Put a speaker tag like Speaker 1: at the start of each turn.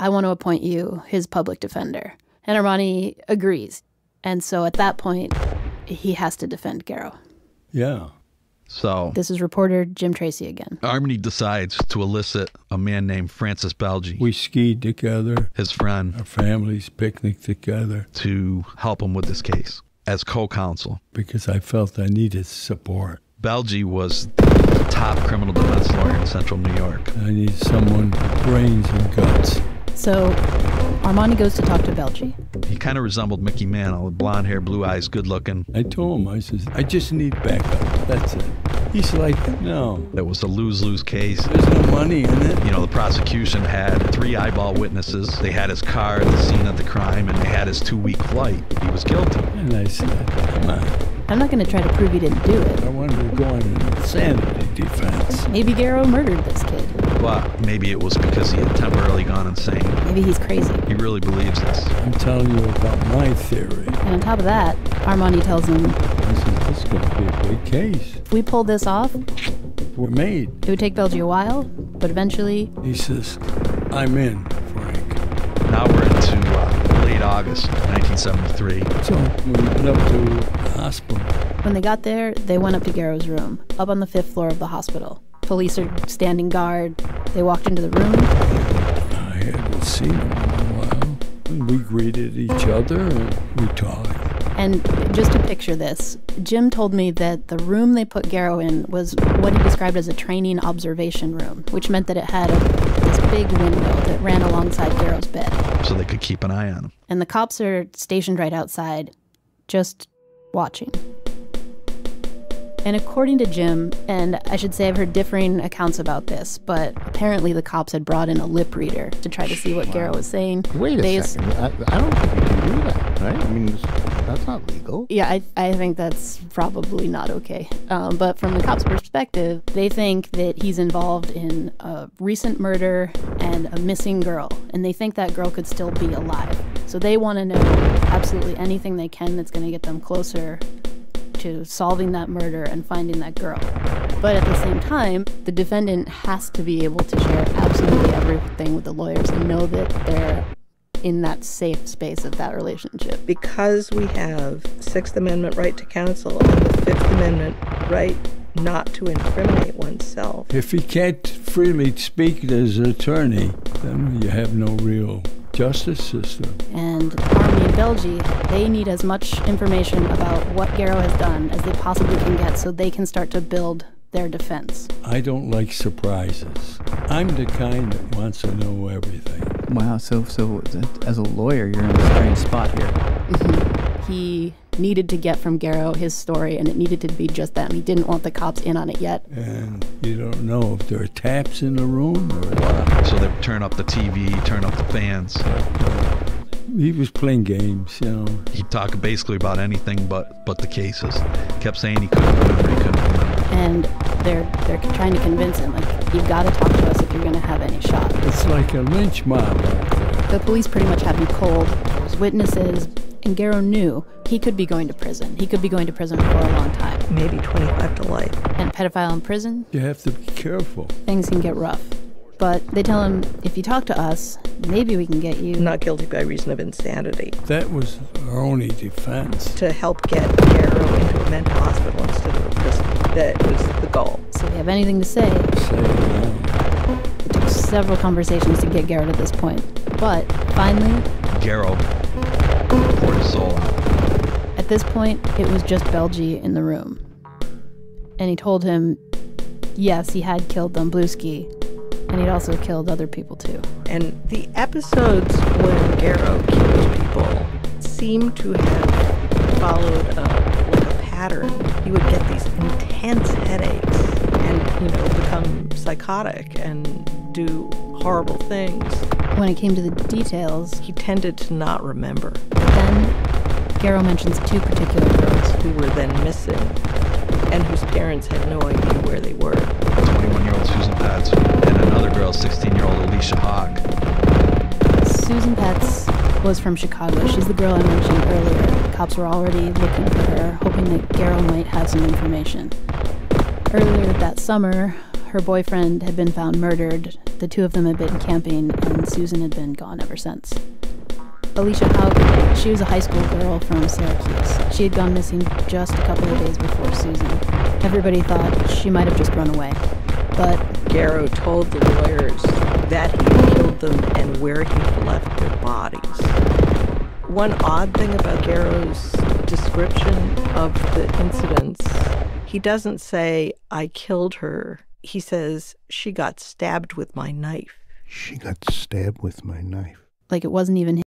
Speaker 1: I want to appoint you his public defender. And Armani agrees. And so at that point, he has to defend Garrow.
Speaker 2: Yeah.
Speaker 3: So
Speaker 1: this is reporter Jim Tracy again.
Speaker 3: Armani decides to elicit a man named Francis Belgi.
Speaker 2: We skied together.
Speaker 3: His friend.
Speaker 2: Our families picnicked together.
Speaker 3: To help him with this case as co-counsel.
Speaker 2: Because I felt I needed support.
Speaker 3: Belgi was the top criminal defense lawyer in central New York.
Speaker 2: I needed someone with brains and guts.
Speaker 1: So Armani goes to talk to Belgi.
Speaker 3: He kind of resembled Mickey Mantle, with blonde hair, blue eyes, good looking.
Speaker 2: I told him, I says, I just need backup. That's it. He's like, no.
Speaker 3: It was a lose-lose case.
Speaker 2: There's no money in it.
Speaker 3: You know, the prosecution had 3 eyeball witnesses. They had his car at the scene of the crime, and they had his 2-week flight. He was guilty.
Speaker 2: And I said, come on.
Speaker 1: I'm not going to try to prove he didn't do it.
Speaker 2: I wanted to go on an insanity defense.
Speaker 1: Maybe Garrow murdered this kid.
Speaker 3: But maybe it was because he had temporarily gone insane.
Speaker 1: Maybe he's crazy.
Speaker 3: He really believes this.
Speaker 2: I'm telling you about my theory.
Speaker 1: And on top of that, Armani tells him,
Speaker 2: I said, this is going to be a big case.
Speaker 1: If we pull this off,
Speaker 2: we're made.
Speaker 1: It would take Belgi a while, but eventually...
Speaker 2: He says, I'm in, Frank.
Speaker 3: Now we're into late August 1973.
Speaker 2: So we went up to the hospital.
Speaker 1: When they got there, they went up to Garrow's room, up on the 5th floor of the hospital. Police are standing guard. They walked into the room.
Speaker 2: I hadn't seen him in a while. And we greeted each other and we talked.
Speaker 1: And just to picture this, Jim told me that the room they put Garrow in was what he described as a training observation room, which meant that it had this big window that ran alongside Garrow's bed.
Speaker 3: So they could keep an eye on him.
Speaker 1: And the cops are stationed right outside, just watching. And according to Jim, and I should say I've heard differing accounts about this, but apparently the cops had brought in a lip reader to try to see what Garrow was saying.
Speaker 4: Wait a second. I don't think you can do that, right? I mean, that's not legal.
Speaker 1: Yeah, I think that's probably not okay. But from the cops' perspective, they think that he's involved in a recent murder and a missing girl. And they think that girl could still be alive. So they want to know absolutely anything they can that's going to get them closer to solving that murder and finding that girl. But at the same time, the defendant has to be able to share absolutely everything with the lawyers and know that they're in that safe space of that relationship.
Speaker 5: Because we have Sixth Amendment right to counsel and the Fifth Amendment right not to incriminate oneself.
Speaker 2: If he can't freely speak to his attorney, then you have no real justice system.
Speaker 1: And Armani and Belgi, they need as much information about what Garrow has done as they possibly can get so they can start to build their defense.
Speaker 2: I don't like surprises. I'm the kind that wants to know everything.
Speaker 6: Wow, so as a lawyer, you're in a strange spot here.
Speaker 1: Mm-hmm. He needed to get from Garrow his story, and it needed to be just that. He didn't want the cops in on it yet.
Speaker 2: And you don't know if there are taps in the room or what.
Speaker 3: So they would turn up the TV, turn up the fans.
Speaker 2: He was playing games, you know.
Speaker 3: He'd talk basically about anything but the cases. Kept saying he couldn't remember, he couldn't remember.
Speaker 1: And they're trying to convince him, like, you've got to talk to us if you're going to have any shot.
Speaker 2: It's like a lynch mob out there.
Speaker 1: The police pretty much have him cold. There's witnesses, and Garrow knew he could be going to prison. He could be going to prison for a long time.
Speaker 5: Maybe 25 to life.
Speaker 1: And pedophile in prison?
Speaker 2: You have to be careful.
Speaker 1: Things can get rough. But they tell him, if you talk to us, maybe we can get you...
Speaker 5: Not guilty by reason of insanity.
Speaker 2: That was our only defense.
Speaker 5: To help get Garrow into a mental hospital instead of a prison. That was the goal.
Speaker 1: So we have anything to say.
Speaker 2: Say no.
Speaker 1: It took several conversations to get Garrow to this point. But finally...
Speaker 3: Garrow poured his soul out.
Speaker 1: At this point, it was just Belgi in the room. And he told him, yes, he had killed Domblewski, and he'd also killed other people too.
Speaker 5: And the episodes when Garrow killed people seem to have followed like a pattern. He would get these intense headaches and, become psychotic and do horrible things.
Speaker 1: When it came to the details,
Speaker 5: he tended to not remember.
Speaker 1: Then Garrow mentions 2 particular girls
Speaker 5: who were then missing and whose parents had no idea where they were.
Speaker 3: 21-year-old Susan Petz and another girl, 16-year-old Alicia Hawk.
Speaker 1: Susan Petz was from Chicago. She's the girl I mentioned earlier. Cops were already looking for her, hoping that Garrow might have some information. Earlier that summer, her boyfriend had been found murdered The two of them had been camping, and Susan had been gone ever since. Alicia Hauk, she was a high school girl from Syracuse. She had gone missing just a couple of days before Susan. Everybody thought she might have just run away. But
Speaker 5: Garrow told the lawyers that he killed them and where he left their bodies. One odd thing about Garrow's description of the incidents, he doesn't say, I killed her. He says, she got stabbed with my knife.
Speaker 4: She got stabbed with my knife.
Speaker 1: like it wasn't even